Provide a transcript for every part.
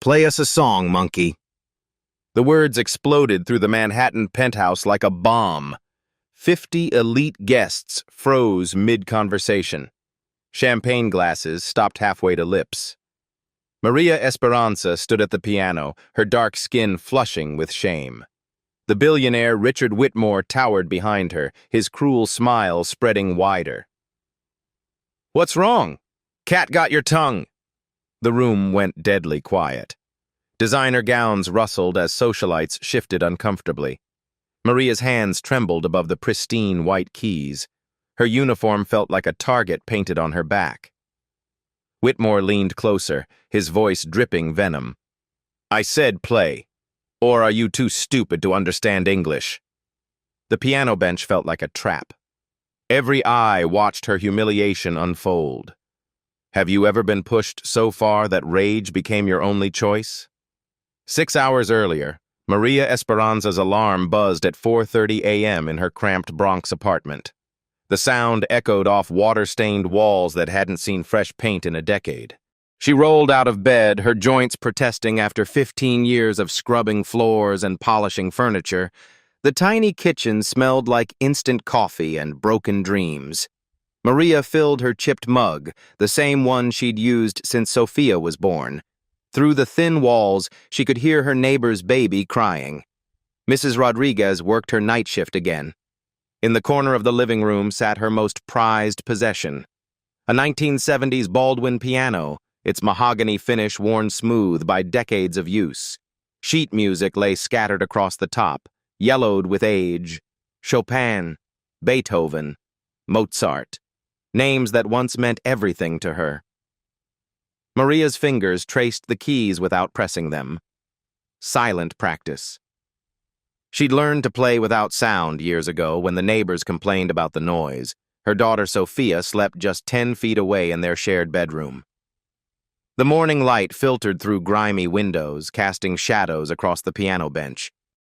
Play us a song, monkey. The words exploded through the Manhattan penthouse like a bomb. 50 elite guests froze mid-conversation. Champagne glasses stopped halfway to lips. Maria Esperanza stood at the piano, her dark skin flushing with shame. The billionaire Richard Whitmore towered behind her, his cruel smile spreading wider. "What's wrong? Cat got your tongue." The room went deadly quiet. Designer gowns rustled as socialites shifted uncomfortably. Maria's hands trembled above the pristine white keys. Her uniform felt like a target painted on her back. Whitmore leaned closer, his voice dripping venom. "I said play. Or are you too stupid to understand English?" The piano bench felt like a trap. Every eye watched her humiliation unfold. Have you ever been pushed so far that rage became your only choice? 6 hours earlier, Maria Esperanza's alarm buzzed at 4:30 a.m. in her cramped Bronx apartment. The sound echoed off water-stained walls that hadn't seen fresh paint in a decade. She rolled out of bed, her joints protesting after 15 years of scrubbing floors and polishing furniture. The tiny kitchen smelled like instant coffee and broken dreams. Maria filled her chipped mug, the same one she'd used since Sophia was born. Through the thin walls, she could hear her neighbor's baby crying. Mrs. Rodriguez worked her night shift again. In the corner of the living room sat her most prized possession, a 1970s Baldwin piano, its mahogany finish worn smooth by decades of use. Sheet music lay scattered across the top, yellowed with age. Chopin, Beethoven, Mozart, names that once meant everything to her. Maria's fingers traced the keys without pressing them. Silent practice. She'd learned to play without sound years ago when the neighbors complained about the noise. Her daughter Sophia slept just 10 feet away in their shared bedroom. The morning light filtered through grimy windows, casting shadows across the piano bench.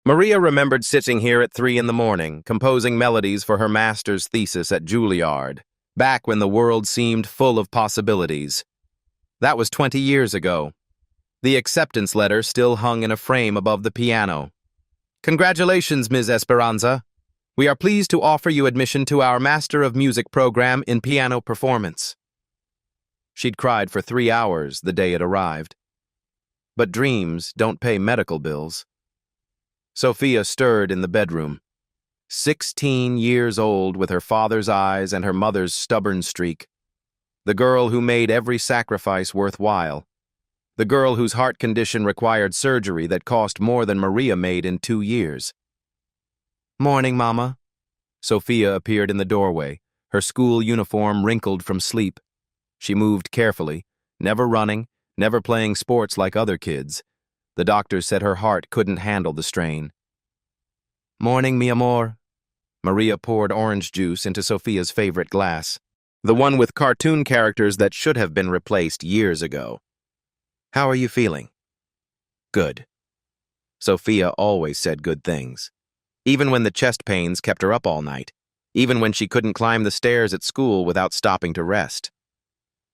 Maria remembered sitting here at 3 in the morning, composing melodies for her master's thesis at Juilliard, back when the world seemed full of possibilities. That was 20 years ago. The acceptance letter still hung in a frame above the piano. "Congratulations, Ms. Esperanza. We are pleased to offer you admission to our Master of Music program in piano performance." She'd cried for 3 hours the day it arrived. But dreams don't pay medical bills. Sophia stirred in the bedroom. 16 years old with her father's eyes and her mother's stubborn streak. The girl who made every sacrifice worthwhile. The girl whose heart condition required surgery that cost more than Maria made in 2 years. "Morning, Mama." Sophia appeared in the doorway, her school uniform wrinkled from sleep. She moved carefully, never running, never playing sports like other kids. The doctors said her heart couldn't handle the strain. "Morning, mi amor." Maria poured orange juice into Sophia's favorite glass, the one with cartoon characters that should have been replaced years ago. "How are you feeling?" "Good." Sophia always said good things. Even when the chest pains kept her up all night. Even when she couldn't climb the stairs at school without stopping to rest.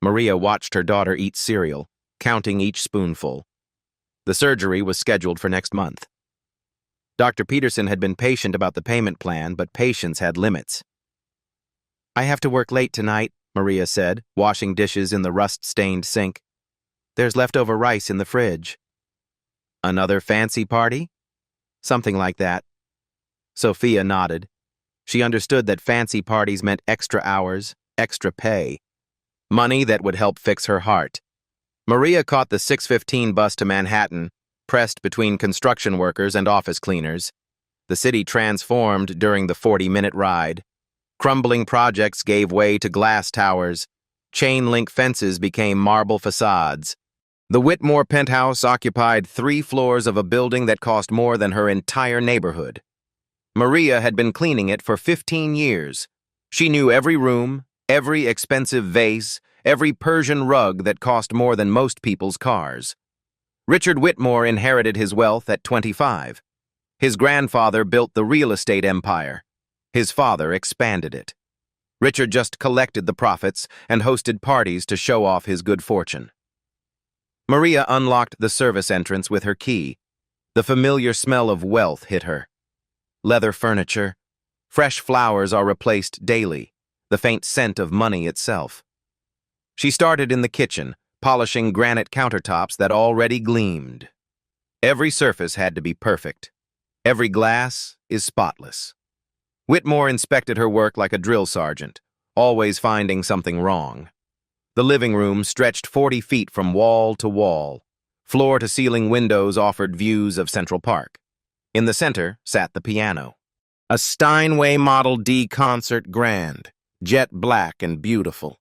Maria watched her daughter eat cereal, counting each spoonful. The surgery was scheduled for next month. Dr. Peterson had been patient about the payment plan, but patience had limits. "I have to work late tonight," Maria said, washing dishes in the rust-stained sink. "There's leftover rice in the fridge." "Another fancy party?" "Something like that." Sophia nodded. She understood that fancy parties meant extra hours, extra pay. Money that would help fix her heart. Maria caught the 6:15 bus to Manhattan, pressed between construction workers and office cleaners. The city transformed during the 40-minute ride. Crumbling projects gave way to glass towers. Chain-link fences became marble facades. The Whitmore penthouse occupied 3 floors of a building that cost more than her entire neighborhood. Maria had been cleaning it for 15 years. She knew every room, every expensive vase, every Persian rug that cost more than most people's cars. Richard Whitmore inherited his wealth at 25. His grandfather built the real estate empire. His father expanded it. Richard just collected the profits and hosted parties to show off his good fortune. Maria unlocked the service entrance with her key. The familiar smell of wealth hit her. Leather furniture. Fresh flowers are replaced daily, the faint scent of money itself. She started in the kitchen, polishing granite countertops that already gleamed. Every surface had to be perfect. Every glass is spotless. Whitmore inspected her work like a drill sergeant, always finding something wrong. The living room stretched 40 feet from wall to wall. Floor-to-ceiling windows offered views of Central Park. In the center sat the piano. A Steinway Model D concert grand, jet black and beautiful.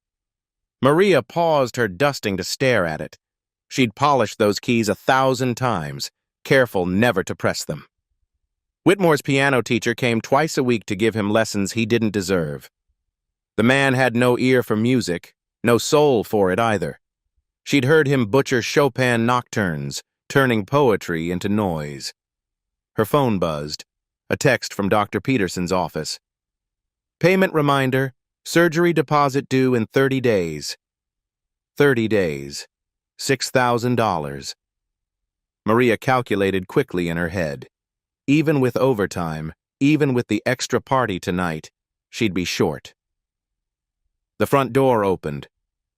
Maria paused her dusting to stare at it. She'd polished those keys 1,000 times, careful never to press them. Whitmore's piano teacher came twice a week to give him lessons he didn't deserve. The man had no ear for music, no soul for it either. She'd heard him butcher Chopin nocturnes, turning poetry into noise. Her phone buzzed. A text from Dr. Peterson's office. Payment reminder, surgery deposit due in 30 days. 30 days. $6,000. Maria calculated quickly in her head. Even with overtime, even with the extra party tonight, she'd be short. The front door opened.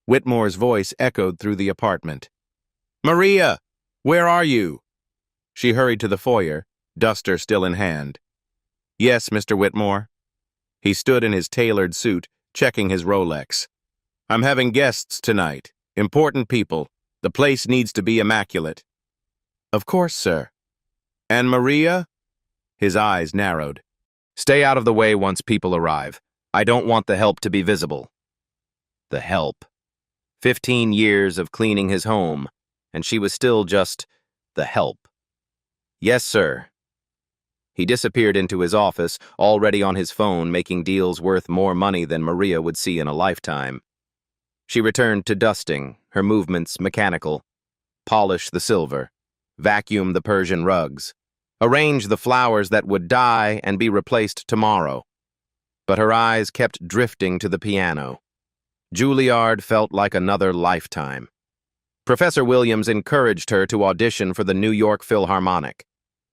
Whitmore's voice echoed through the apartment. Maria, where are you? She hurried to the foyer, duster still in hand. Yes, Mr. Whitmore. He stood in his tailored suit, checking his Rolex. I'm having guests tonight. Important people. The place needs to be immaculate. Of course, sir. And Maria? His eyes narrowed. Stay out of the way once people arrive. I don't want the help to be visible. The help. 15 years of cleaning his home, and she was still just the help. Yes, sir. He disappeared into his office, already on his phone, making deals worth more money than Maria would see in a lifetime. She returned to dusting, her movements mechanical. Polish the silver, vacuum the Persian rugs, arrange the flowers that would die and be replaced tomorrow. But her eyes kept drifting to the piano. Juilliard felt like another lifetime. Professor Williams encouraged her to audition for the New York Philharmonic.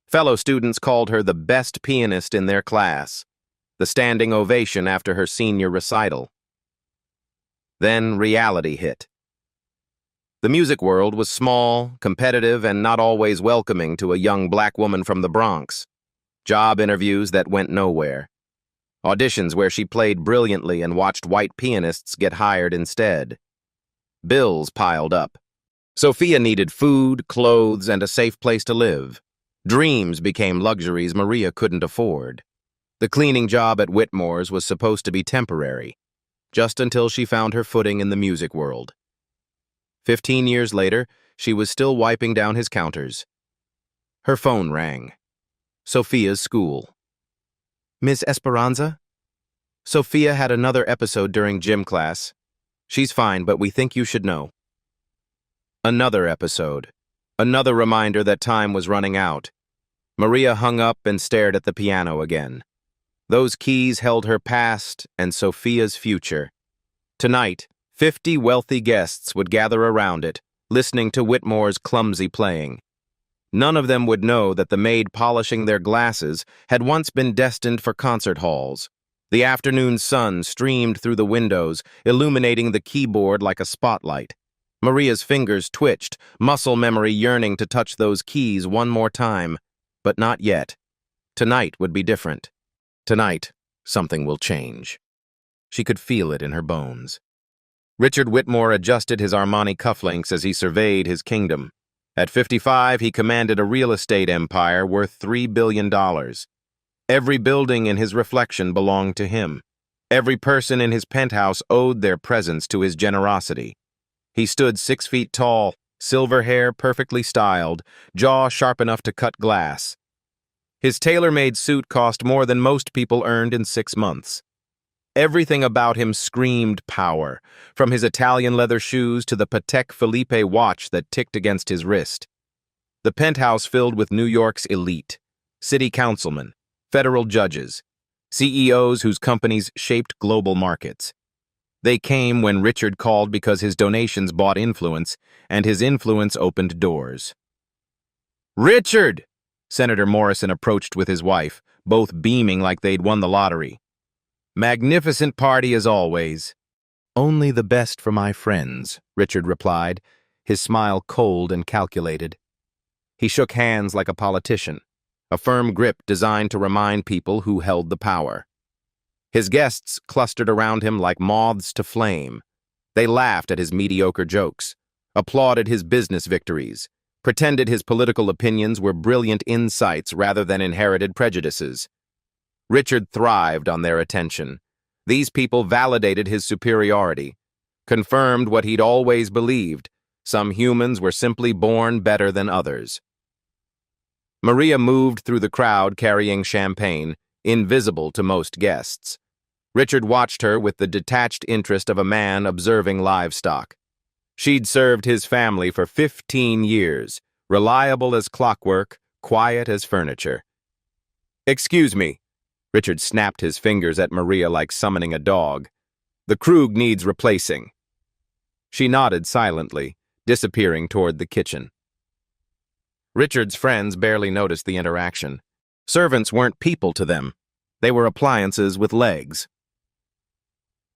Fellow students called her the best pianist in their class. The standing ovation after her senior recital. Then reality hit. The music world was small, competitive, and not always welcoming to a young black woman from the Bronx. Job interviews that went nowhere. Auditions where she played brilliantly and watched white pianists get hired instead. Bills piled up. Sophia needed food, clothes, and a safe place to live. Dreams became luxuries Maria couldn't afford. The cleaning job at Whitmore's was supposed to be temporary, just until she found her footing in the music world. 15 years later, she was still wiping down his counters. Her phone rang. Sophia's school. Miss Esperanza? Sophia had another episode during gym class. She's fine, but we think you should know. Another episode. Another reminder that time was running out. Maria hung up and stared at the piano again. Those keys held her past and Sophia's future. Tonight, 50 wealthy guests would gather around it, listening to Whitmore's clumsy playing. None of them would know that the maid polishing their glasses had once been destined for concert halls. The afternoon sun streamed through the windows, illuminating the keyboard like a spotlight. Maria's fingers twitched, muscle memory yearning to touch those keys one more time. But not yet. Tonight would be different. Tonight, something will change. She could feel it in her bones. Richard Whitmore adjusted his Armani cufflinks as he surveyed his kingdom. At 55, he commanded a real estate empire worth $3 billion. Every building in his reflection belonged to him. Every person in his penthouse owed their presence to his generosity. He stood 6 feet tall, silver hair perfectly styled, jaw sharp enough to cut glass. His tailor-made suit cost more than most people earned in 6 months. Everything about him screamed power, from his Italian leather shoes to the Patek Philippe watch that ticked against his wrist. The penthouse filled with New York's elite, city councilmen, federal judges, CEOs whose companies shaped global markets. They came when Richard called because his donations bought influence, and his influence opened doors. "Richard!" Senator Morrison approached with his wife, both beaming like they'd won the lottery. "Magnificent party as always." "Only the best for my friends," Richard replied, his smile cold and calculated. He shook hands like a politician, a firm grip designed to remind people who held the power. His guests clustered around him like moths to flame. They laughed at his mediocre jokes, applauded his business victories, pretended his political opinions were brilliant insights rather than inherited prejudices. Richard thrived on their attention. These people validated his superiority, confirmed what he'd always believed: some humans were simply born better than others. Maria moved through the crowd carrying champagne, invisible to most guests. Richard watched her with the detached interest of a man observing livestock. She'd served his family for 15 years, reliable as clockwork, quiet as furniture. "Excuse me." Richard snapped his fingers at Maria like summoning a dog. "The Krug needs replacing." She nodded silently, disappearing toward the kitchen. Richard's friends barely noticed the interaction. Servants weren't people to them. They were appliances with legs.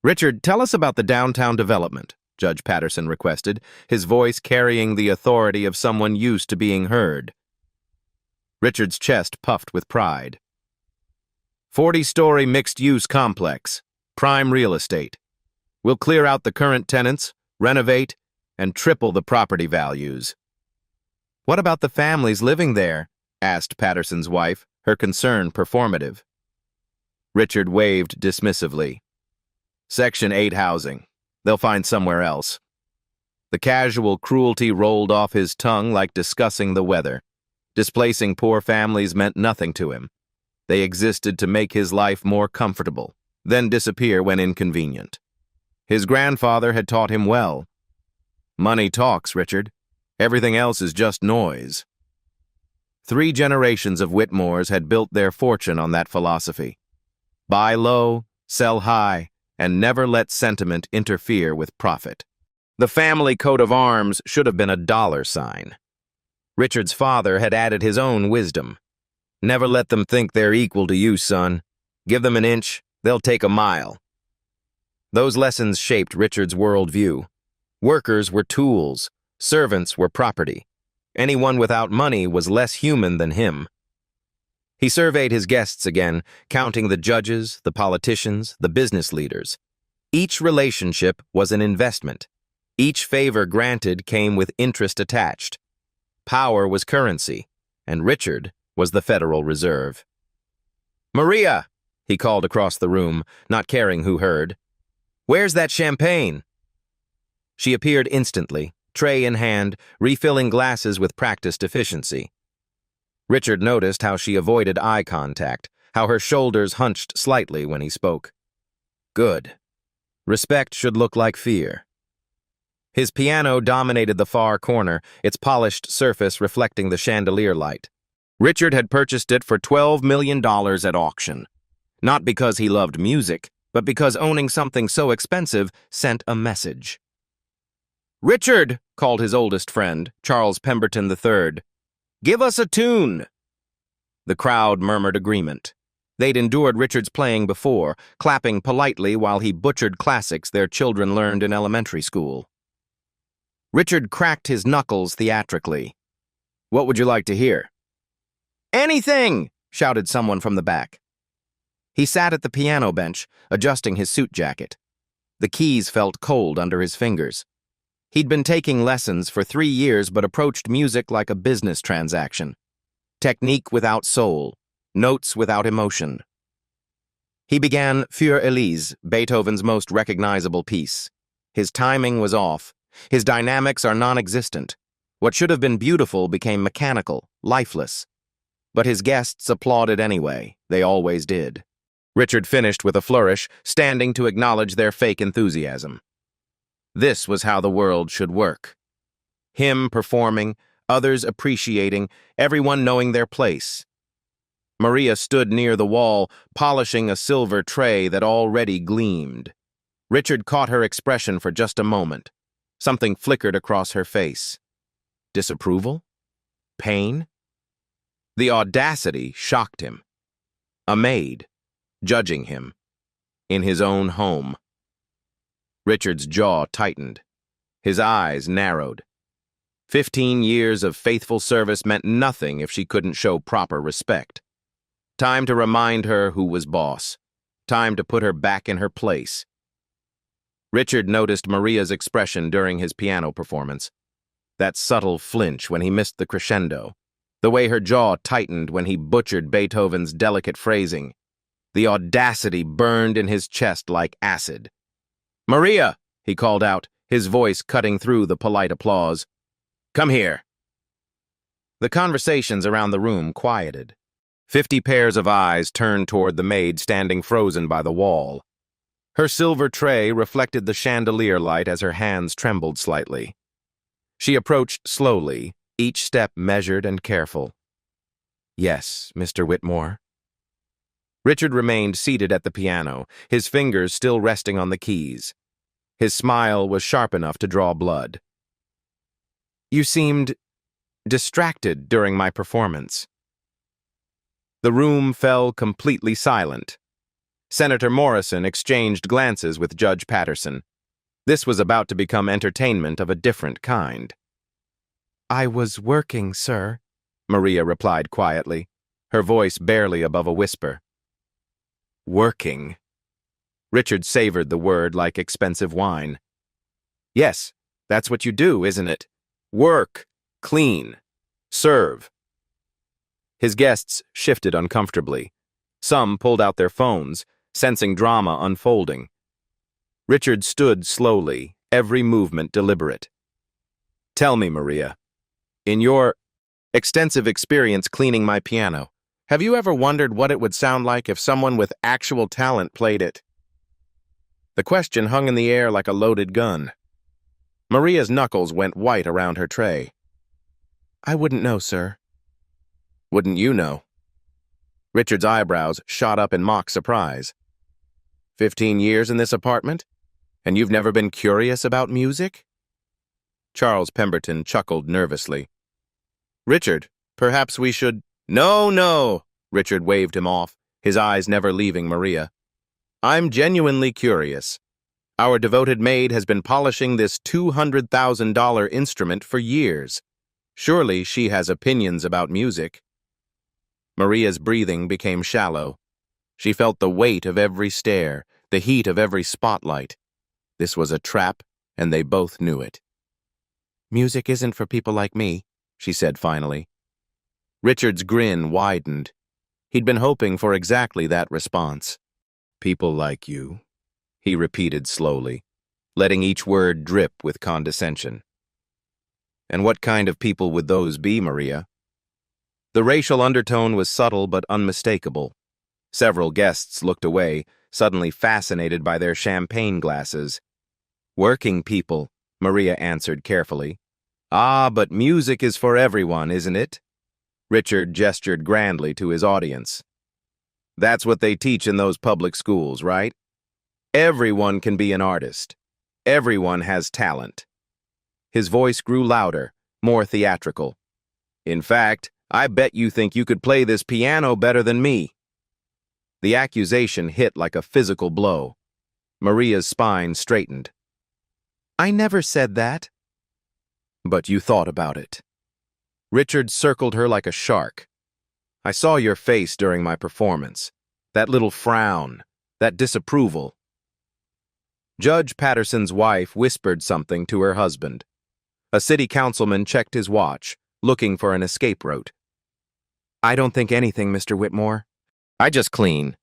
"Richard, tell us about the downtown development," Judge Patterson requested, his voice carrying the authority of someone used to being heard. Richard's chest puffed with pride. 40-story mixed-use complex, prime real estate. We'll clear out the current tenants, renovate, and triple the property values." "What about the families living there?" asked Patterson's wife, her concern performative. Richard waved dismissively. "Section 8 housing. They'll find somewhere else." The casual cruelty rolled off his tongue like discussing the weather. Displacing poor families meant nothing to him. They existed to make his life more comfortable, then disappear when inconvenient. His grandfather had taught him well. "Money talks, Richard. Everything else is just noise." 3 generations of Whitmores had built their fortune on that philosophy. Buy low, sell high, and never let sentiment interfere with profit. The family coat of arms should have been a dollar sign. Richard's father had added his own wisdom. "Never let them think they're equal to you, son. Give them an inch, they'll take a mile." Those lessons shaped Richard's worldview. Workers were tools, servants were property. Anyone without money was less human than him. He surveyed his guests again, counting the judges, the politicians, the business leaders. Each relationship was an investment. Each favor granted came with interest attached. Power was currency, and Richard was the Federal Reserve. "Maria," he called across the room, not caring who heard. "Where's that champagne?" She appeared instantly, tray in hand, refilling glasses with practiced efficiency. Richard noticed how she avoided eye contact, how her shoulders hunched slightly when he spoke. Good. Respect should look like fear. His piano dominated the far corner, its polished surface reflecting the chandelier light. Richard had purchased it for $12 million at auction. Not because he loved music, but because owning something so expensive sent a message. "Richard," called his oldest friend, Charles Pemberton III, "give us a tune." The crowd murmured agreement. They'd endured Richard's playing before, clapping politely while he butchered classics their children learned in elementary school. Richard cracked his knuckles theatrically. "What would you like to hear?" "Anything!" shouted someone from the back. He sat at the piano bench, adjusting his suit jacket. The keys felt cold under his fingers. He'd been taking lessons for 3 years but approached music like a business transaction. Technique without soul, notes without emotion. He began Für Elise, Beethoven's most recognizable piece. His timing was off. His dynamics are non-existent. What should have been beautiful became mechanical, lifeless. But his guests applauded anyway. They always did. Richard finished with a flourish, standing to acknowledge their fake enthusiasm. This was how the world should work. Him performing, others appreciating, everyone knowing their place. Maria stood near the wall, polishing a silver tray that already gleamed. Richard caught her expression for just a moment. Something flickered across her face. Disapproval? Pain? The audacity shocked him. A maid, judging him, in his own home. Richard's jaw tightened. His eyes narrowed. 15 years of faithful service meant nothing if she couldn't show proper respect. Time to remind her who was boss. Time to put her back in her place. Richard noticed Maria's expression during his piano performance. That subtle flinch when he missed the crescendo. The way her jaw tightened when he butchered Beethoven's delicate phrasing. The audacity burned in his chest like acid. "Maria!" he called out, his voice cutting through the polite applause. "Come here." The conversations around the room quieted. 50 pairs of eyes turned toward the maid standing frozen by the wall. Her silver tray reflected the chandelier light as her hands trembled slightly. She approached slowly, each step measured and careful. "Yes, Mr. Whitmore." Richard remained seated at the piano, his fingers still resting on the keys. His smile was sharp enough to draw blood. "You seemed distracted during my performance." The room fell completely silent. Senator Morrison exchanged glances with Judge Patterson. This was about to become entertainment of a different kind. "I was working, sir," Maria replied quietly, her voice barely above a whisper. Working. Richard savored the word like expensive wine. "Yes, that's what you do, isn't it? Work, clean, serve." His guests shifted uncomfortably. Some pulled out their phones, sensing drama unfolding. Richard stood slowly, every movement deliberate. "Tell me, Maria, in your extensive experience cleaning my piano, have you ever wondered what it would sound like if someone with actual talent played it?" The question hung in the air like a loaded gun. Maria's knuckles went white around her tray. "I wouldn't know, sir." "Wouldn't you know?" Richard's eyebrows shot up in mock surprise. 15 years in this apartment? And you've never been curious about music? Charles Pemberton chuckled nervously. "Richard, perhaps we should—" "No, no," Richard waved him off, his eyes never leaving Maria. "I'm genuinely curious. Our devoted maid has been polishing this $200,000 instrument for years. Surely she has opinions about music." Maria's breathing became shallow. She felt the weight of every stare, the heat of every spotlight. This was a trap, and they both knew it. "Music isn't for people like me," she said finally. Richard's grin widened. He'd been hoping for exactly that response. "People like you," he repeated slowly, letting each word drip with condescension. "And what kind of people would those be, Maria?" The racial undertone was subtle but unmistakable. Several guests looked away, suddenly fascinated by their champagne glasses. "Working people," Maria answered carefully. "Ah, but music is for everyone, isn't it?" Richard gestured grandly to his audience. "That's what they teach in those public schools, right? Everyone can be an artist. Everyone has talent." His voice grew louder, more theatrical. "In fact, I bet you think you could play this piano better than me." The accusation hit like a physical blow. Maria's spine straightened. "I never said that." "But you thought about it." Richard circled her like a shark. "I saw your face during my performance. That little frown, that disapproval." Judge Patterson's wife whispered something to her husband. A city councilman checked his watch, looking for an escape route. "I don't think anything, Mr. Whitmore. I just clean."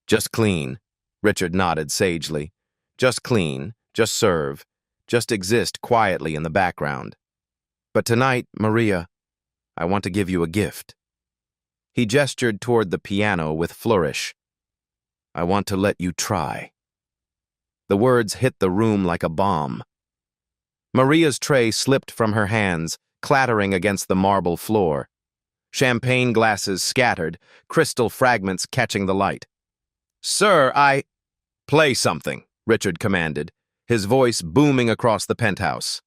"Just clean," Richard nodded sagely. "Just clean, just serve, just exist quietly in the background. But tonight, Maria, I want to give you a gift." He gestured toward the piano with flourish. "I want to let you try." The words hit the room like a bomb. Maria's tray slipped from her hands, clattering against the marble floor. Champagne glasses scattered, crystal fragments catching the light. "Sir, I—" "Play something," Richard commanded, his voice booming across the penthouse.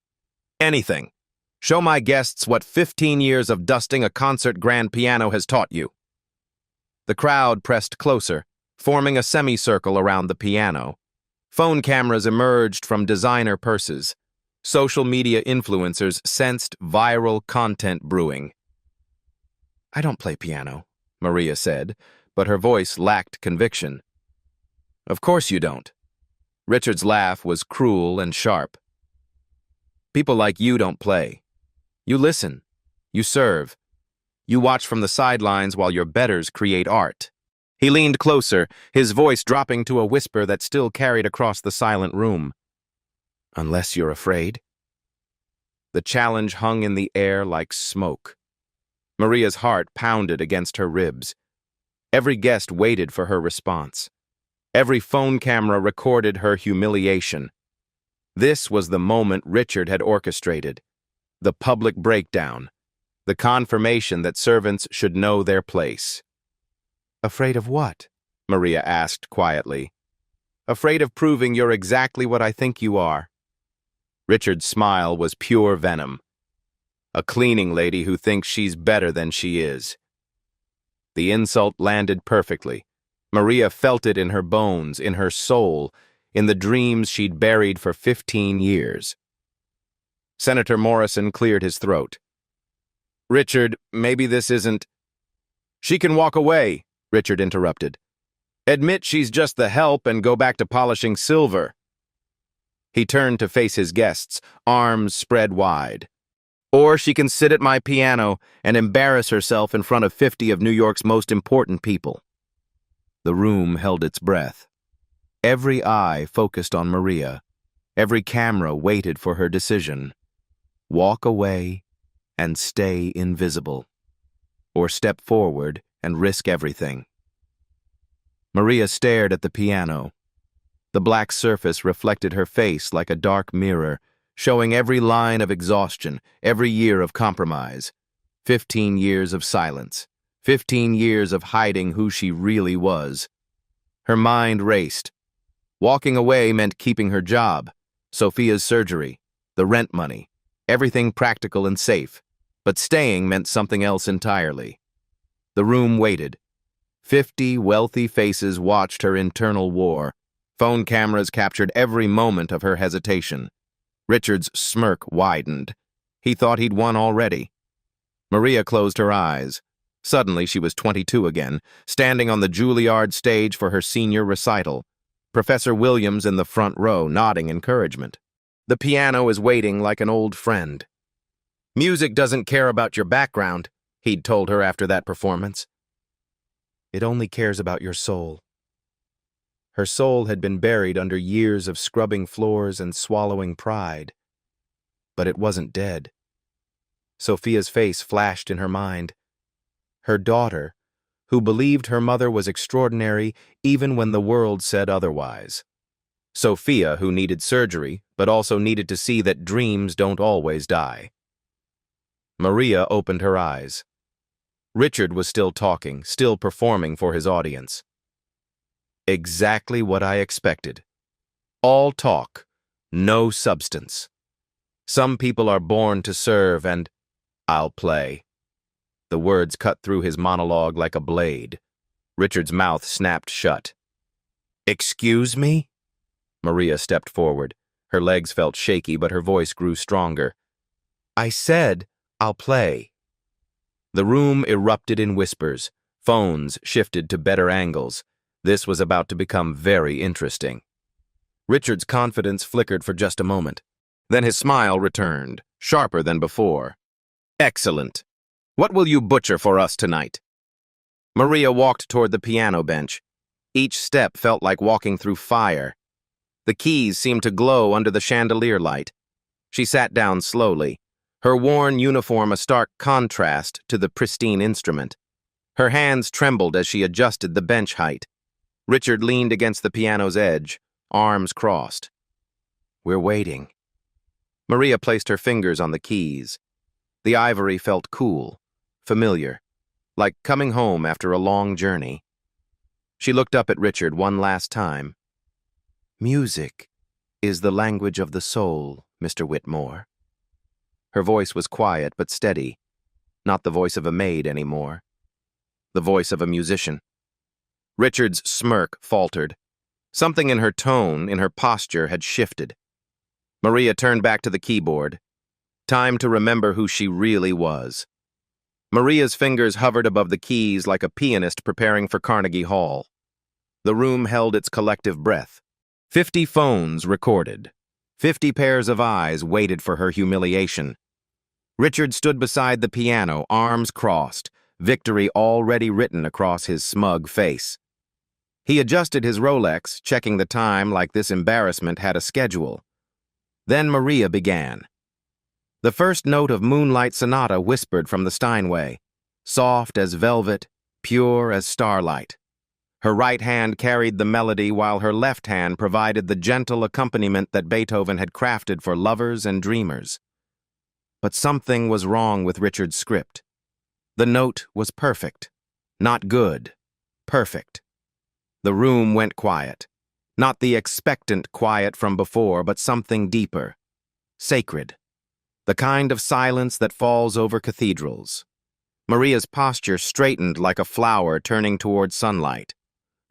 Anything. Show my guests what 15 years of dusting a concert grand piano has taught you. The crowd pressed closer, forming a semicircle around the piano. Phone cameras emerged from designer purses. Social media influencers sensed viral content brewing. I don't play piano, Maria said, but her voice lacked conviction. Of course you don't. Richard's laugh was cruel and sharp. People like you don't play. You listen. You serve. You watch from the sidelines while your betters create art. He leaned closer, his voice dropping to a whisper that still carried across the silent room. Unless you're afraid. The challenge hung in the air like smoke. Maria's heart pounded against her ribs. Every guest waited for her response. Every phone camera recorded her humiliation. This was the moment Richard had orchestrated. The public breakdown. The confirmation that servants should know their place. Afraid of what? Maria asked quietly. Afraid of proving you're exactly what I think you are. Richard's smile was pure venom. A cleaning lady who thinks she's better than she is. The insult landed perfectly. Maria felt it in her bones, in her soul, in the dreams she'd buried for 15 years. Senator Morrison cleared his throat. Richard, maybe this isn't... She can walk away, Richard interrupted. Admit she's just the help and go back to polishing silver. He turned to face his guests, arms spread wide. Or she can sit at my piano and embarrass herself in front of 50 of New York's most important people. The room held its breath. Every eye focused on Maria. Every camera waited for her decision. Walk away and stay invisible. Or step forward and risk everything. Maria stared at the piano. The black surface reflected her face like a dark mirror, showing every line of exhaustion, every year of compromise. 15 years of silence. 15 years of hiding who she really was. Her mind raced. Walking away meant keeping her job, Sophia's surgery, the rent money, everything practical and safe. But staying meant something else entirely. The room waited. 50 wealthy faces watched her internal war. Phone cameras captured every moment of her hesitation. Richard's smirk widened. He thought he'd won already. Maria closed her eyes. Suddenly she was 22 again, standing on the Juilliard stage for her senior recital. Professor Williams in the front row, nodding encouragement. The piano is waiting like an old friend. Music doesn't care about your background, he'd told her after that performance. It only cares about your soul. Her soul had been buried under years of scrubbing floors and swallowing pride. But it wasn't dead. Sophia's face flashed in her mind. Her daughter, who believed her mother was extraordinary even when the world said otherwise. Sophia, who needed surgery, but also needed to see that dreams don't always die. Maria opened her eyes. Richard was still talking, still performing for his audience. Exactly what I expected. All talk, no substance. Some people are born to serve and I'll play. The words cut through his monologue like a blade. Richard's mouth snapped shut. Excuse me? Maria stepped forward. Her legs felt shaky, but her voice grew stronger. I said, I'll play. The room erupted in whispers. Phones shifted to better angles. This was about to become very interesting. Richard's confidence flickered for just a moment. Then his smile returned, sharper than before. Excellent. What will you butcher for us tonight? Maria walked toward the piano bench. Each step felt like walking through fire. The keys seemed to glow under the chandelier light. She sat down slowly, her worn uniform a stark contrast to the pristine instrument. Her hands trembled as she adjusted the bench height. Richard leaned against the piano's edge, arms crossed. We're waiting. Maria placed her fingers on the keys. The ivory felt cool, familiar, like coming home after a long journey. She looked up at Richard one last time. Music is the language of the soul, Mr. Whitmore. Her voice was quiet but steady, not the voice of a maid anymore. The voice of a musician. Richard's smirk faltered. Something in her tone, in her posture, had shifted. Maria turned back to the keyboard. Time to remember who she really was. Maria's fingers hovered above the keys like a pianist preparing for Carnegie Hall. The room held its collective breath. 50 phones recorded. 50 pairs of eyes waited for her humiliation. Richard stood beside the piano, arms crossed, victory already written across his smug face. He adjusted his Rolex, checking the time like this embarrassment had a schedule. Then Maria began. The first note of Moonlight Sonata whispered from the Steinway, soft as velvet, pure as starlight. Her right hand carried the melody while her left hand provided the gentle accompaniment that Beethoven had crafted for lovers and dreamers. But something was wrong with Richard's script. The note was perfect. Not good. Perfect. The room went quiet. Not the expectant quiet from before, but something deeper. Sacred. The kind of silence that falls over cathedrals. Maria's posture straightened like a flower turning toward sunlight.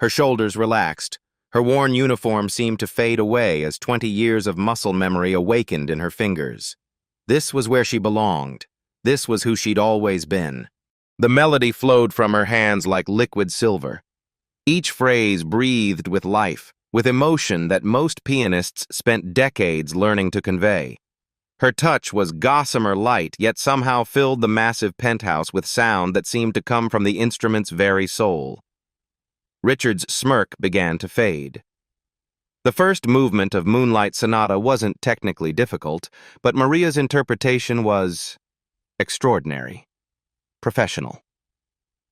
Her shoulders relaxed. Her worn uniform seemed to fade away as 20 years of muscle memory awakened in her fingers. This was where she belonged. This was who she'd always been. The melody flowed from her hands like liquid silver. Each phrase breathed with life, with emotion that most pianists spent decades learning to convey. Her touch was gossamer light, yet somehow filled the massive penthouse with sound that seemed to come from the instrument's very soul. Richard's smirk began to fade. The first movement of Moonlight Sonata wasn't technically difficult, but Maria's interpretation was extraordinary, professional.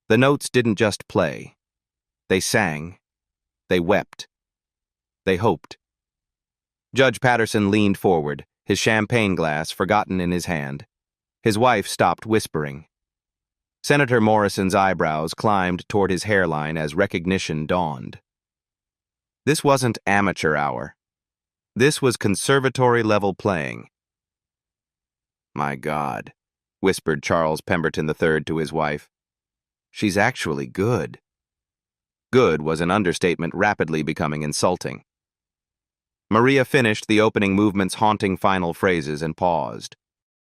The notes didn't just play. They sang. They wept. They hoped. Judge Patterson leaned forward, his champagne glass forgotten in his hand. His wife stopped whispering. Senator Morrison's eyebrows climbed toward his hairline as recognition dawned. This wasn't amateur hour. This was conservatory-level playing. "My God," whispered Charles Pemberton III to his wife. "She's actually good." Good was an understatement rapidly becoming insulting. Maria finished the opening movement's haunting final phrases and paused.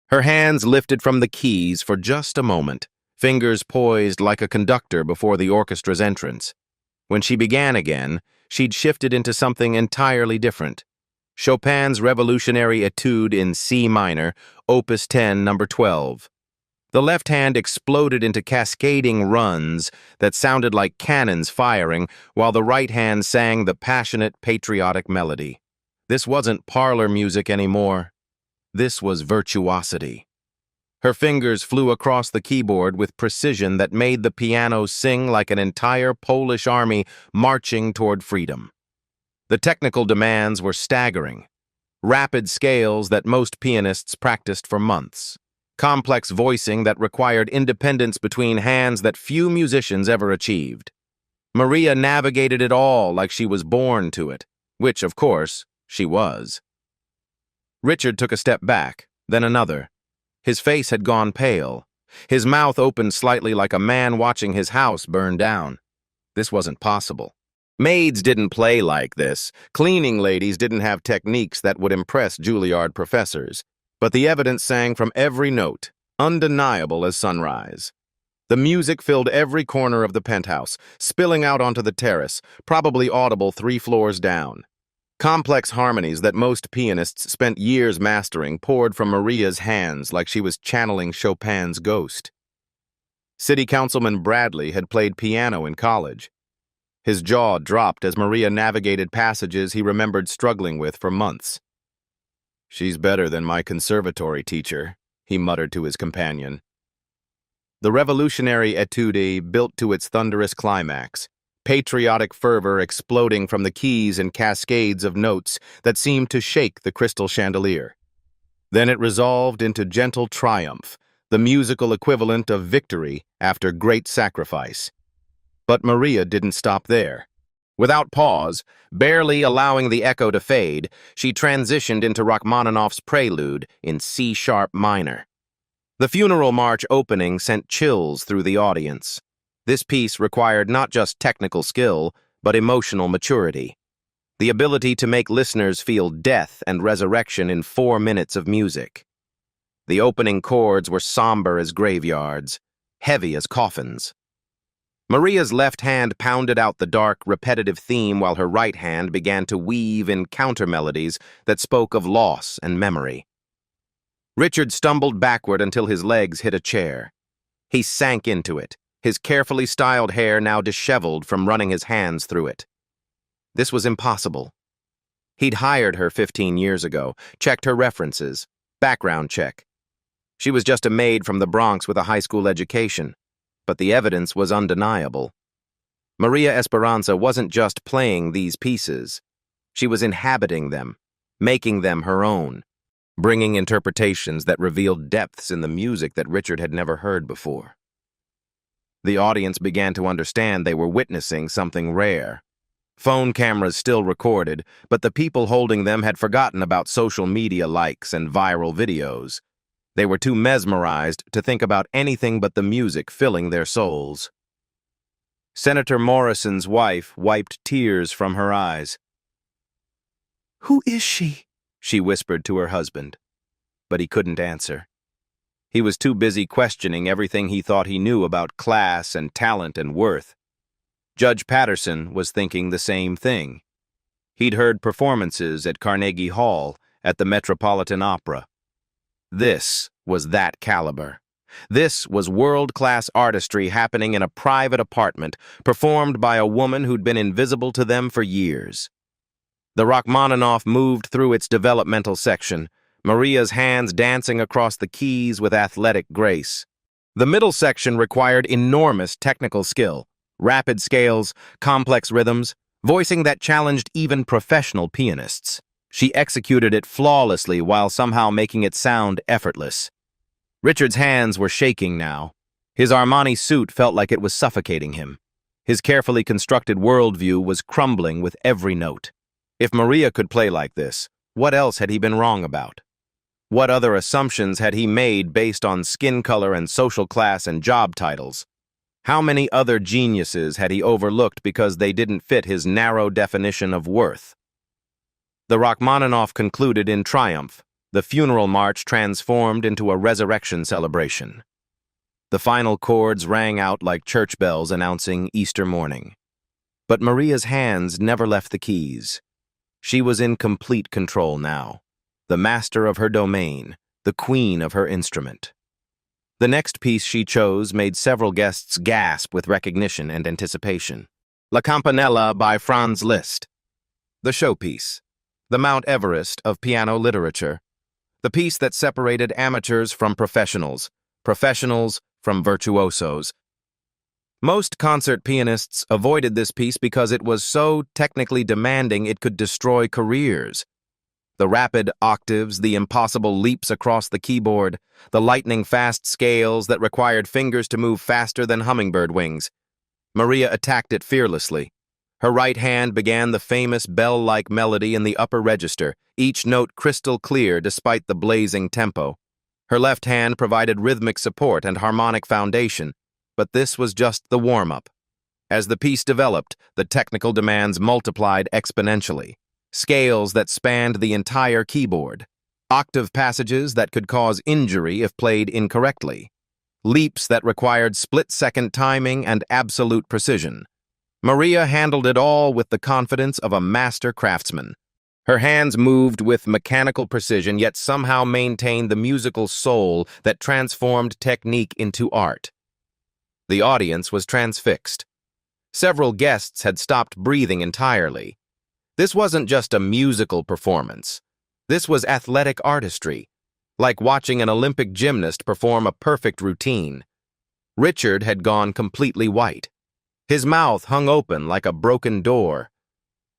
Her hands lifted from the keys for just a moment, fingers poised like a conductor before the orchestra's entrance. When she began again, she'd shifted into something entirely different. Chopin's revolutionary etude in C minor, Opus 10, number 12. The left hand exploded into cascading runs that sounded like cannons firing, while the right hand sang the passionate, patriotic melody. This wasn't parlor music anymore. This was virtuosity. Her fingers flew across the keyboard with precision that made the piano sing like an entire Polish army marching toward freedom. The technical demands were staggering. Rapid scales that most pianists practiced for months. Complex voicing that required independence between hands that few musicians ever achieved. Maria navigated it all like she was born to it, which, of course, she was. Richard took a step back, then another. His face had gone pale. His mouth opened slightly like a man watching his house burn down. This wasn't possible. Maids didn't play like this. Cleaning ladies didn't have techniques that would impress Juilliard professors. But the evidence sang from every note, undeniable as sunrise. The music filled every corner of the penthouse, spilling out onto the terrace, probably audible 3 floors down. Complex harmonies that most pianists spent years mastering poured from Maria's hands like she was channeling Chopin's ghost. City Councilman Bradley had played piano in college. His jaw dropped as Maria navigated passages he remembered struggling with for months. "She's better than my conservatory teacher," he muttered to his companion. The revolutionary etude built to its thunderous climax, patriotic fervor exploding from the keys and cascades of notes that seemed to shake the crystal chandelier. Then it resolved into gentle triumph, the musical equivalent of victory after great sacrifice. But Maria didn't stop there. Without pause, barely allowing the echo to fade, she transitioned into Rachmaninoff's Prelude in C-sharp minor. The funeral march opening sent chills through the audience. This piece required not just technical skill, but emotional maturity. The ability to make listeners feel death and resurrection in 4 minutes of music. The opening chords were somber as graveyards, heavy as coffins. Maria's left hand pounded out the dark, repetitive theme while her right hand began to weave in counter-melodies that spoke of loss and memory. Richard stumbled backward until his legs hit a chair. He sank into it, his carefully styled hair now disheveled from running his hands through it. This was impossible. He'd hired her 15 years ago, checked her references, background check. She was just a maid from the Bronx with a high school education, but the evidence was undeniable. Maria Esperanza wasn't just playing these pieces. She was inhabiting them, making them her own, bringing interpretations that revealed depths in the music that Richard had never heard before. The audience began to understand they were witnessing something rare. Phone cameras still recorded, but the people holding them had forgotten about social media likes and viral videos. They were too mesmerized to think about anything but the music filling their souls. Senator Morrison's wife wiped tears from her eyes. "Who is she?" she whispered to her husband, but he couldn't answer. He was too busy questioning everything he thought he knew about class and talent and worth. Judge Patterson was thinking the same thing. He'd heard performances at Carnegie Hall, at the Metropolitan Opera. This was that caliber. This was world-class artistry happening in a private apartment, performed by a woman who'd been invisible to them for years. The Rachmaninoff moved through its developmental section, Maria's hands dancing across the keys with athletic grace. The middle section required enormous technical skill, rapid scales, complex rhythms, voicing that challenged even professional pianists. She executed it flawlessly while somehow making it sound effortless. Richard's hands were shaking now. His Armani suit felt like it was suffocating him. His carefully constructed worldview was crumbling with every note. If Maria could play like this, what else had he been wrong about? What other assumptions had he made based on skin color and social class and job titles? How many other geniuses had he overlooked because they didn't fit his narrow definition of worth? The Rachmaninoff concluded in triumph. The funeral march transformed into a resurrection celebration. The final chords rang out like church bells announcing Easter morning. But Maria's hands never left the keys. She was in complete control now, the master of her domain, the queen of her instrument. The next piece she chose made several guests gasp with recognition and anticipation. La Campanella by Franz Liszt. The showpiece, the Mount Everest of piano literature, the piece that separated amateurs from professionals, professionals from virtuosos. Most concert pianists avoided this piece because it was so technically demanding it could destroy careers. The rapid octaves, the impossible leaps across the keyboard, the lightning-fast scales that required fingers to move faster than hummingbird wings. Maria attacked it fearlessly. Her right hand began the famous bell-like melody in the upper register, each note crystal clear despite the blazing tempo. Her left hand provided rhythmic support and harmonic foundation, but this was just the warm-up. As the piece developed, the technical demands multiplied exponentially. Scales that spanned the entire keyboard, octave passages that could cause injury if played incorrectly, leaps that required split-second timing and absolute precision. Maria handled it all with the confidence of a master craftsman. Her hands moved with mechanical precision, yet somehow maintained the musical soul that transformed technique into art. The audience was transfixed. Several guests had stopped breathing entirely. This wasn't just a musical performance. This was athletic artistry, like watching an Olympic gymnast perform a perfect routine. Richard had gone completely white. His mouth hung open like a broken door.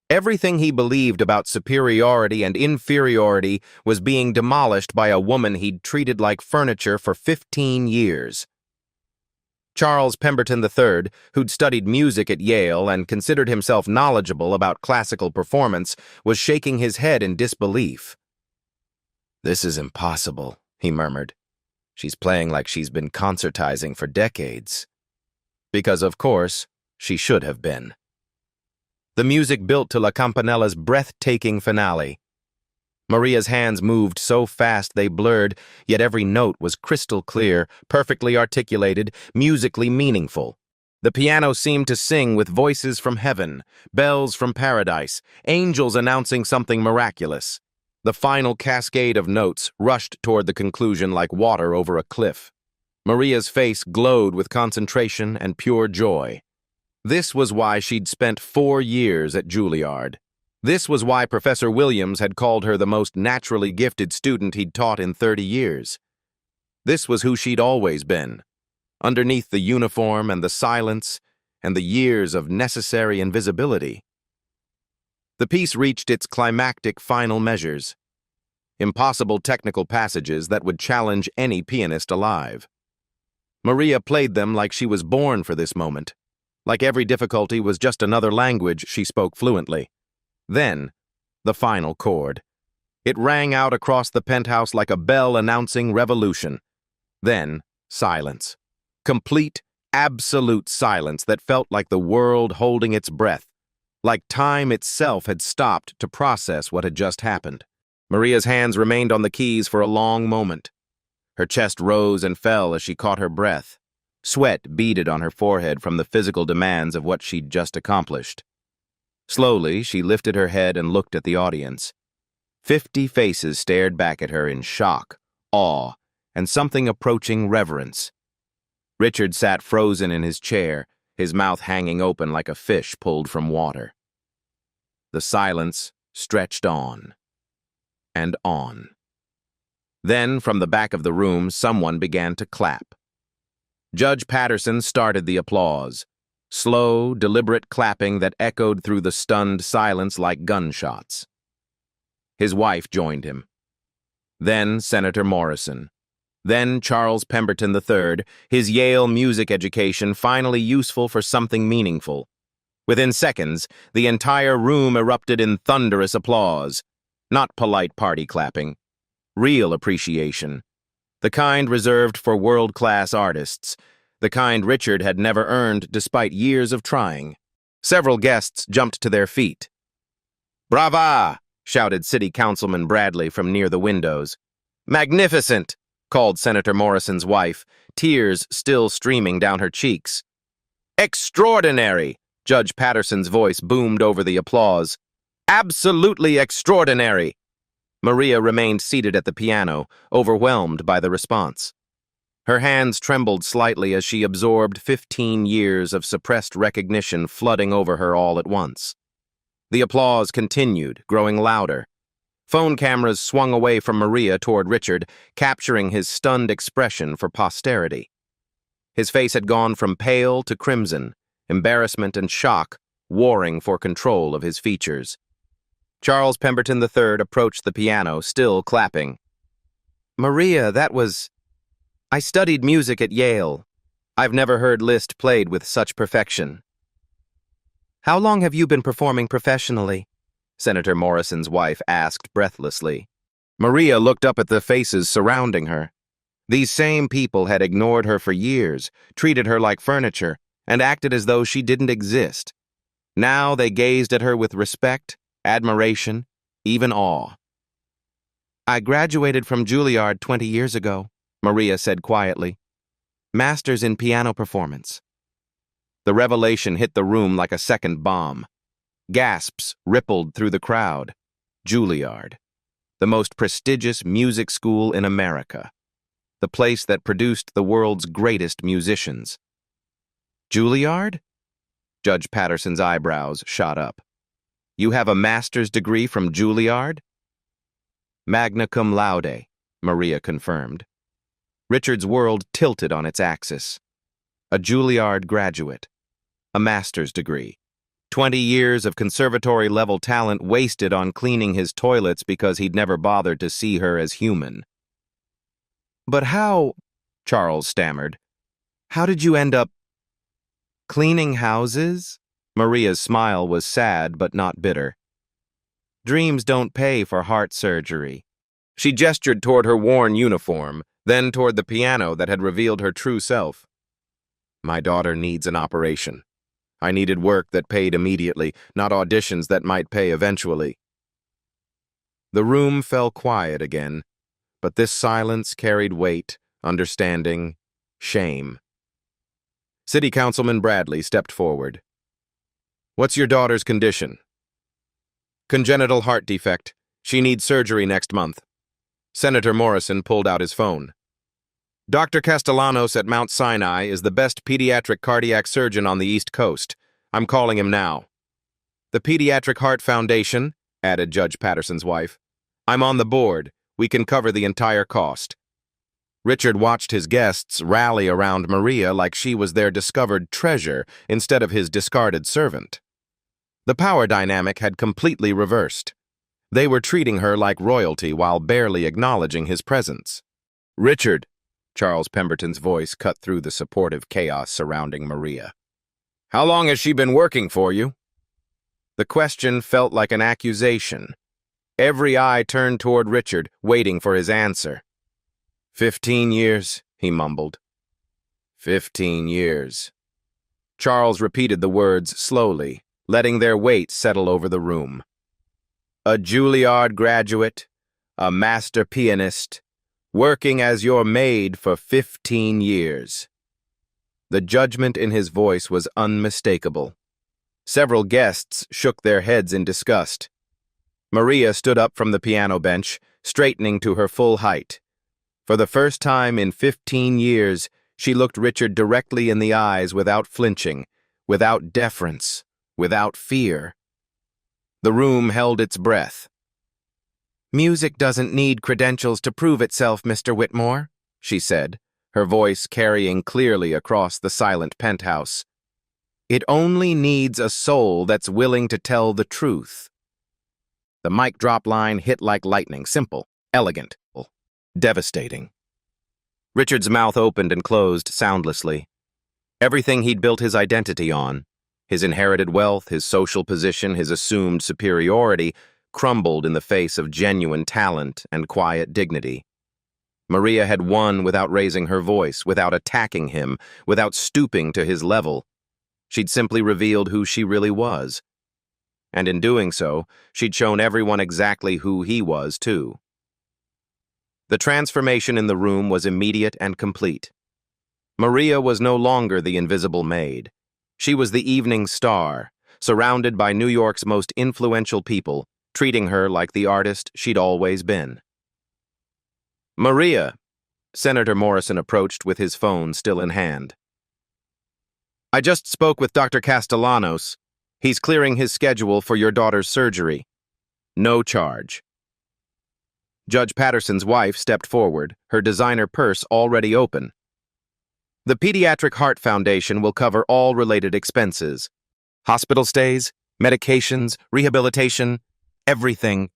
Everything he believed about superiority and inferiority was being demolished by a woman he'd treated like furniture for 15 years. Charles Pemberton III, who'd studied music at Yale and considered himself knowledgeable about classical performance, was shaking his head in disbelief. "This is impossible," he murmured. "She's playing like she's been concertizing for decades." Because, of course, she should have been. The music built to La Campanella's breathtaking finale. Maria's hands moved so fast they blurred, yet every note was crystal clear, perfectly articulated, musically meaningful. The piano seemed to sing with voices from heaven, bells from paradise, angels announcing something miraculous. The final cascade of notes rushed toward the conclusion like water over a cliff. Maria's face glowed with concentration and pure joy. This was why she'd spent 4 years at Juilliard. This was why Professor Williams had called her the most naturally gifted student he'd taught in 30 years. This was who she'd always been, underneath the uniform and the silence and the years of necessary invisibility. The piece reached its climactic final measures, impossible technical passages that would challenge any pianist alive. Maria played them like she was born for this moment, like every difficulty was just another language she spoke fluently. Then, the final chord. It rang out across the penthouse like a bell announcing revolution. Then, silence. Complete, absolute silence that felt like the world holding its breath, like time itself had stopped to process what had just happened. Maria's hands remained on the keys for a long moment. Her chest rose and fell as she caught her breath. Sweat beaded on her forehead from the physical demands of what she'd just accomplished. Slowly, she lifted her head and looked at the audience. 50 faces stared back at her in shock, awe, and something approaching reverence. Richard sat frozen in his chair, his mouth hanging open like a fish pulled from water. The silence stretched on and on. Then, from the back of the room, someone began to clap. Judge Patterson started the applause. Slow, deliberate clapping that echoed through the stunned silence like gunshots. His wife joined him. Then Senator Morrison. Then Charles Pemberton III, his Yale music education finally useful for something meaningful. Within seconds, the entire room erupted in thunderous applause. Not polite party clapping. Real appreciation. The kind reserved for world-class artists. The kind Richard had never earned despite years of trying. Several guests jumped to their feet. "Brava!" shouted City Councilman Bradley from near the windows. "Magnificent!" called Senator Morrison's wife, tears still streaming down her cheeks. "Extraordinary!" Judge Patterson's voice boomed over the applause. "Absolutely extraordinary!" Maria remained seated at the piano, overwhelmed by the response. Her hands trembled slightly as she absorbed 15 years of suppressed recognition flooding over her all at once. The applause continued, growing louder. Phone cameras swung away from Maria toward Richard, capturing his stunned expression for posterity. His face had gone from pale to crimson, embarrassment and shock warring for control of his features. Charles Pemberton III approached the piano, still clapping. "Maria, that was... I studied music at Yale. I've never heard Liszt played with such perfection." "How long have you been performing professionally?" Senator Morrison's wife asked breathlessly. Maria looked up at the faces surrounding her. These same people had ignored her for years, treated her like furniture, and acted as though she didn't exist. Now they gazed at her with respect, admiration, even awe. "I graduated from Juilliard 20 years ago," Maria said quietly. "Master's in piano performance." The revelation hit the room like a second bomb. Gasps rippled through the crowd. Juilliard, the most prestigious music school in America, the place that produced the world's greatest musicians. "Juilliard?" Judge Patterson's eyebrows shot up. "You have a master's degree from Juilliard?" "Magna cum laude," Maria confirmed. Richard's world tilted on its axis. A Juilliard graduate. A master's degree. 20 years of conservatory-level talent wasted on cleaning his toilets because he'd never bothered to see her as human. "But how?" Charles stammered. How did you end up cleaning houses? Maria's smile was sad but not bitter. Dreams don't pay for heart surgery. She gestured toward her worn uniform, then toward the piano that had revealed her true self. My daughter needs an operation. I needed work that paid immediately, not auditions that might pay eventually. The room fell quiet again, but this silence carried weight, understanding, shame. City Councilman Bradley stepped forward. What's your daughter's condition? Congenital heart defect. She needs surgery next month. Senator Morrison pulled out his phone. Dr. Castellanos at Mount Sinai is the best pediatric cardiac surgeon on the East Coast. I'm calling him now. The Pediatric Heart Foundation, added Judge Patterson's wife. I'm on the board. We can cover the entire cost. Richard watched his guests rally around Maria like she was their discovered treasure instead of his discarded servant. The power dynamic had completely reversed. They were treating her like royalty while barely acknowledging his presence. Richard, Charles Pemberton's voice cut through the supportive chaos surrounding Maria. How long has she been working for you? The question felt like an accusation. Every eye turned toward Richard, waiting for his answer. 15 years, he mumbled. 15 years. Charles repeated the words slowly, letting their weight settle over the room. A Juilliard graduate, a master pianist, working as your maid for 15 years. The judgment in his voice was unmistakable. Several guests shook their heads in disgust. Maria stood up from the piano bench, straightening to her full height. For the first time in 15 years, she looked Richard directly in the eyes without flinching, without deference, without fear. The room held its breath. Music doesn't need credentials to prove itself, Mr. Whitmore, she said, her voice carrying clearly across the silent penthouse. It only needs a soul that's willing to tell the truth. The mic drop line hit like lightning, simple, elegant, devastating. Richard's mouth opened and closed soundlessly. Everything he'd built his identity on, his inherited wealth, his social position, his assumed superiority, crumbled in the face of genuine talent and quiet dignity. Maria had won without raising her voice, without attacking him, without stooping to his level. She'd simply revealed who she really was. And in doing so, she'd shown everyone exactly who he was, too. The transformation in the room was immediate and complete. Maria was no longer the invisible maid. She was the evening star, surrounded by New York's most influential people, treating her like the artist she'd always been. Maria, Senator Morrison approached with his phone still in hand. I just spoke with Dr. Castellanos. He's clearing his schedule for your daughter's surgery. No charge. Judge Patterson's wife stepped forward, her designer purse already open. The Pediatric Heart Foundation will cover all related expenses. Hospital stays, medications, rehabilitation, everything.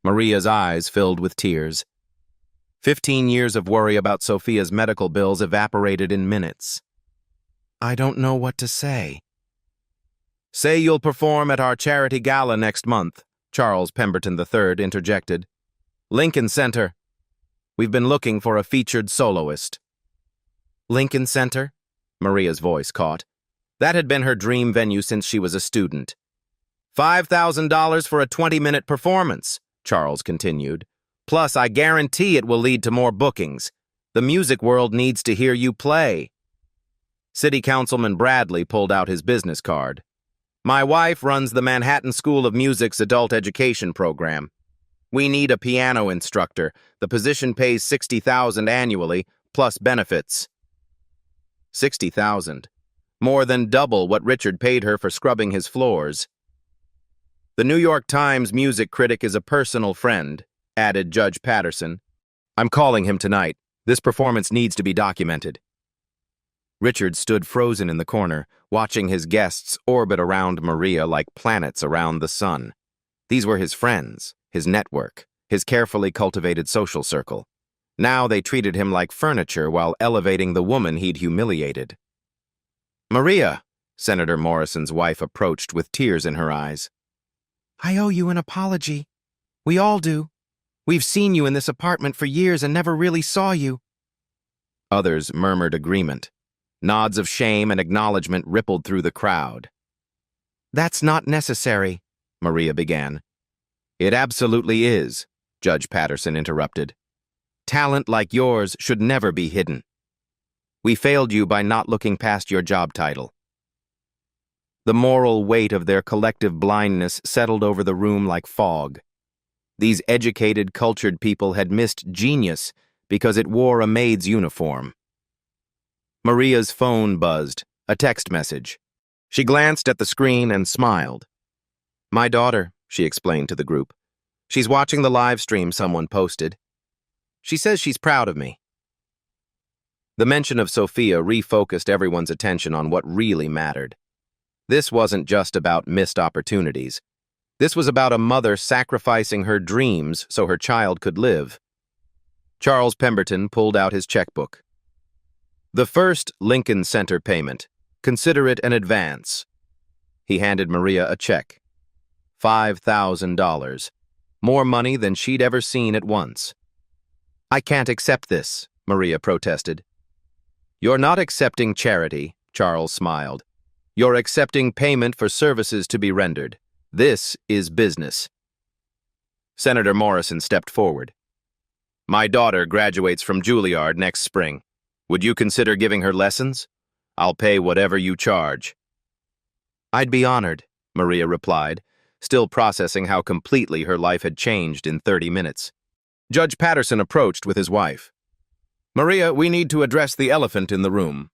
Maria's eyes filled with tears. 15 years of worry about Sophia's medical bills evaporated in minutes. I don't know what to say. Say you'll perform at our charity gala next month, Charles Pemberton III interjected. Lincoln Center. We've been looking for a featured soloist. Lincoln Center? Maria's voice caught. That had been her dream venue since she was a student. $5,000 for a 20-minute performance, Charles continued. Plus, I guarantee it will lead to more bookings. The music world needs to hear you play. City Councilman Bradley pulled out his business card. My wife runs the Manhattan School of Music's adult education program. We need a piano instructor. The position pays $60,000 annually, plus benefits. $60,000. More than double what Richard paid her for scrubbing his floors. The New York Times music critic is a personal friend, added Judge Patterson. I'm calling him tonight. This performance needs to be documented. Richard stood frozen in the corner, watching his guests orbit around Maria like planets around the sun. These were his friends, his network, his carefully cultivated social circle. Now they treated him like furniture while elevating the woman he'd humiliated. "Maria," Senator Morrison's wife approached with tears in her eyes. "I owe you an apology. We all do. We've seen you in this apartment for years and never really saw you." Others murmured agreement. Nods of shame and acknowledgement rippled through the crowd. "That's not necessary," Maria began. "It absolutely is," Judge Patterson interrupted. "Talent like yours should never be hidden. We failed you by not looking past your job title." The moral weight of their collective blindness settled over the room like fog. These educated, cultured people had missed genius because it wore a maid's uniform. Maria's phone buzzed, a text message. She glanced at the screen and smiled. "My daughter," she explained to the group. "She's watching the live stream someone posted. She says she's proud of me." The mention of Sophia refocused everyone's attention on what really mattered. This wasn't just about missed opportunities. This was about a mother sacrificing her dreams so her child could live. Charles Pemberton pulled out his checkbook. "The first Lincoln Center payment. Consider it an advance." He handed Maria a check. $5,000. More money than she'd ever seen at once. "I can't accept this," Maria protested. "You're not accepting charity," Charles smiled. "You're accepting payment for services to be rendered. This is business." Senator Morrison stepped forward. "My daughter graduates from Juilliard next spring. Would you consider giving her lessons? I'll pay whatever you charge." "I'd be honored," Maria replied, still processing how completely her life had changed in 30 minutes. Judge Patterson approached with his wife. "Maria, we need to address the elephant in the room."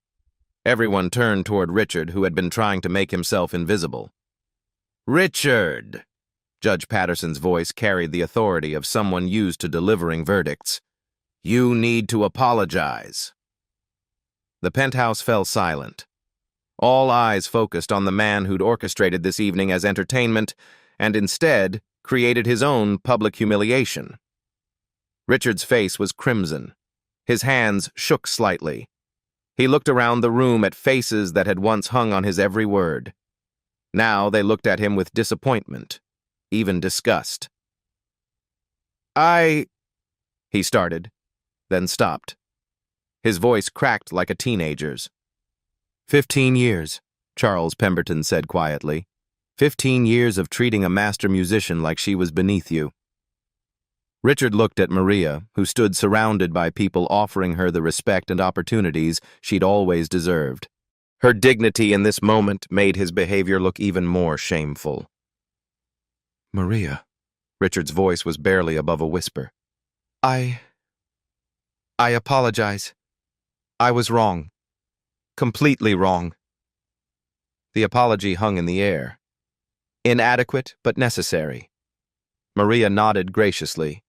Everyone turned toward Richard, who had been trying to make himself invisible. "Richard!" Judge Patterson's voice carried the authority of someone used to delivering verdicts. "You need to apologize." The penthouse fell silent. All eyes focused on the man who'd orchestrated this evening as entertainment and instead created his own public humiliation. Richard's face was crimson. His hands shook slightly. He looked around the room at faces that had once hung on his every word. Now they looked at him with disappointment, even disgust. He started, then stopped. His voice cracked like a teenager's. 15 years, Charles Pemberton said quietly. 15 years of treating a master musician like she was beneath you. Richard looked at Maria, who stood surrounded by people offering her the respect and opportunities she'd always deserved. Her dignity in this moment made his behavior look even more shameful. "Maria," Richard's voice was barely above a whisper. I apologize. I was wrong. Completely wrong." The apology hung in the air. Inadequate, but necessary. Maria nodded graciously.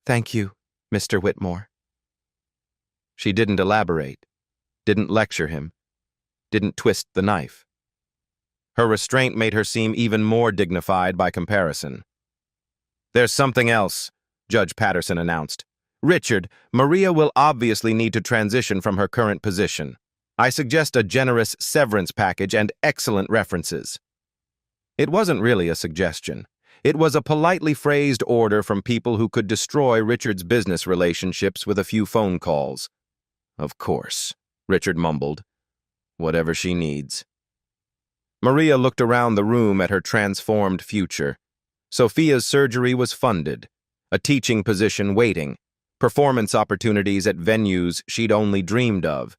"Thank you, Mr. Whitmore." She didn't elaborate, didn't lecture him, didn't twist the knife. Her restraint made her seem even more dignified by comparison. "There's something else," Judge Patterson announced. "Richard, Maria will obviously need to transition from her current position. I suggest a generous severance package and excellent references." It wasn't really a suggestion. It was a politely phrased order from people who could destroy Richard's business relationships with a few phone calls. "Of course," Richard mumbled. "Whatever she needs." Maria looked around the room at her transformed future. Sophia's surgery was funded, a teaching position waiting, performance opportunities at venues she'd only dreamed of,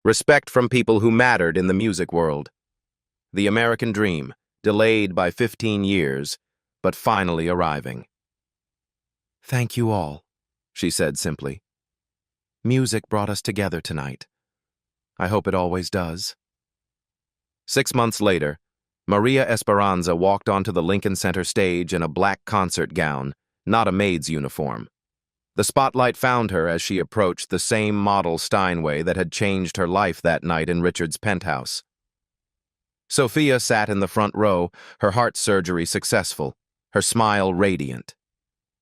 respect from people who mattered in the music world. The American dream, delayed by 15 years, but finally arriving. "Thank you all," she said simply. "Music brought us together tonight. I hope it always does." 6 months later, Maria Esperanza walked onto the Lincoln Center stage in a black concert gown, not a maid's uniform. The spotlight found her as she approached the same model Steinway that had changed her life that night in Richard's penthouse. Sophia sat in the front row, her heart surgery successful, her smile radiant.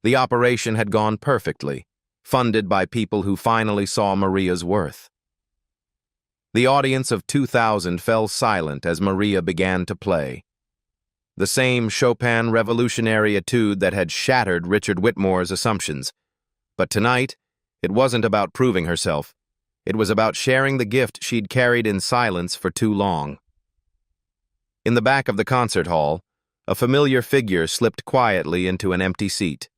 The operation had gone perfectly, funded by people who finally saw Maria's worth. The audience of 2,000 fell silent as Maria began to play. The same Chopin revolutionary etude that had shattered Richard Whitmore's assumptions. But tonight, it wasn't about proving herself. It was about sharing the gift she'd carried in silence for too long. In the back of the concert hall, a familiar figure slipped quietly into an empty seat.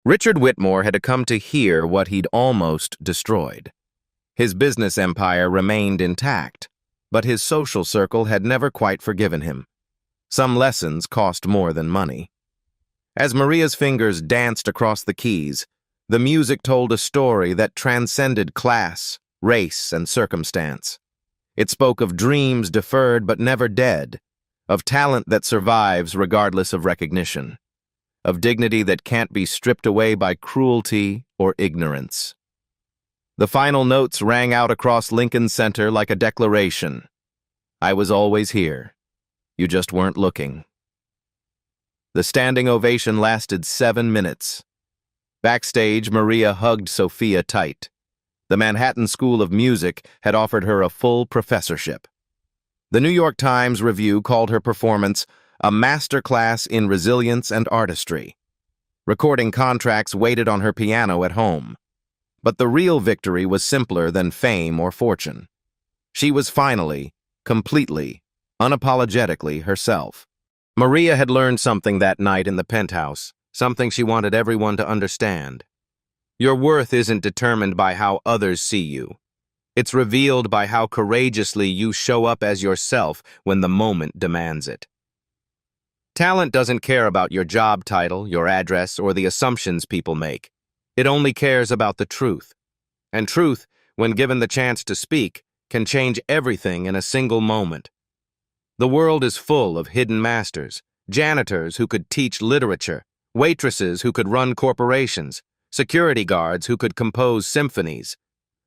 Richard Whitmore had come to hear what he'd almost destroyed. His business empire remained intact, but his social circle had never quite forgiven him. Some lessons cost more than money. As Maria's fingers danced across the keys, the music told a story that transcended class, race, and circumstance. It spoke of dreams deferred but never dead, of talent that survives regardless of recognition, of dignity that can't be stripped away by cruelty or ignorance. The final notes rang out across Lincoln Center like a declaration. I was always here. You just weren't looking. The standing ovation lasted 7 minutes. Backstage, Maria hugged Sophia tight. The Manhattan School of Music had offered her a full professorship. The New York Times Review called her performance a masterclass in resilience and artistry. Recording contracts waited on her piano at home. But the real victory was simpler than fame or fortune. She was finally, completely, unapologetically herself. Maria had learned something that night in the penthouse, something she wanted everyone to understand. Your worth isn't determined by how others see you. It's revealed by how courageously you show up as yourself when the moment demands it. Talent doesn't care about your job title, your address, or the assumptions people make. It only cares about the truth. And truth, when given the chance to speak, can change everything in a single moment. The world is full of hidden masters, janitors who could teach literature, waitresses who could run corporations, security guards who could compose symphonies.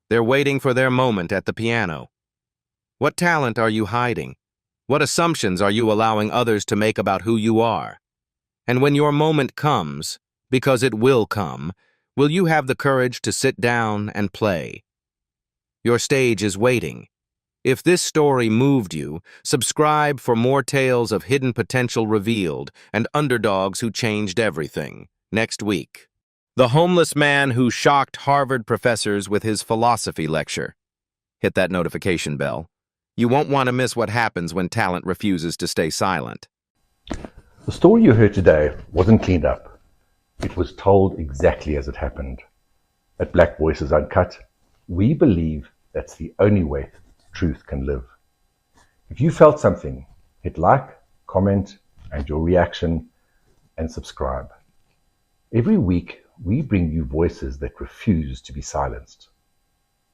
They're waiting for their moment at the piano. What talent are you hiding? What assumptions are you allowing others to make about who you are? And when your moment comes, because it will come, will you have the courage to sit down and play? Your stage is waiting. If this story moved you, subscribe for more tales of hidden potential revealed and underdogs who changed everything. Next week. The homeless man who shocked Harvard professors with his philosophy lecture. Hit that notification bell. You won't want to miss what happens when talent refuses to stay silent. The story you heard today wasn't cleaned up. It was told exactly as it happened. At Black Voices Uncut, we believe that's the only way truth can live. If you felt something, hit like, comment, and your reaction, and subscribe. Every week, we bring you voices that refuse to be silenced.